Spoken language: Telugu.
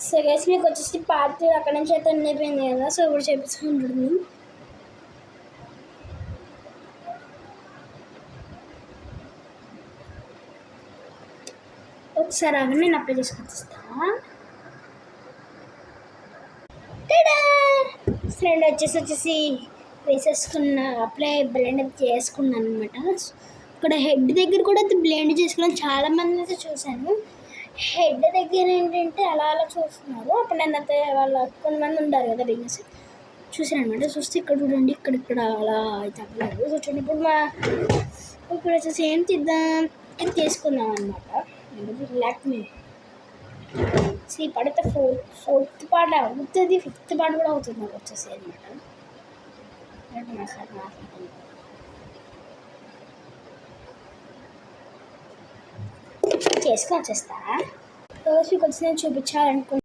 సో గైస్ మీకు వచ్చేసి పార్ట్ 2 అక్కడ నుంచి అయితే అయిపోయింది కదా. సో ఇప్పుడు చెప్తుంటుంది. ఒకసారి అవన్నీ నేను అప్లై చేసుకొచ్చేస్తా. ఫ్రెండ్ వచ్చేసి వేసేసుకున్న అప్లై బ్లెండ్ చేసుకున్నాను అనమాట. ఇక్కడ హెడ్ దగ్గర కూడా బ్లెండ్ చేసుకున్నాను. చాలామంది అయితే చూశాను. హెడ్ దగ్గర ఏంటంటే అలా చూస్తున్నారు. అప్పుడు నేను అయితే వాళ్ళ కొంతమంది ఉంటారు కదా బిజినెస్ చూసాను అనమాట. చూస్తే ఇక్కడ చూడండి, ఇక్కడ అలా అయితే అవ్వలేదు. సో చూడండి ఇప్పుడు వచ్చేసి ఏం తీద్దాం, ఇది తీసుకుందాం అనమాట. లాక్మీ పడితే ఫోర్త్ పార్ట్ అవుతుంది, 5th పార్ట్ కూడా అవుతుంది నాకు వచ్చేసి అనమాట. చేసుకొని వచ్చేస్తా. రోజుకి వచ్చి నేను చూపించాలనుకుంటున్నాను.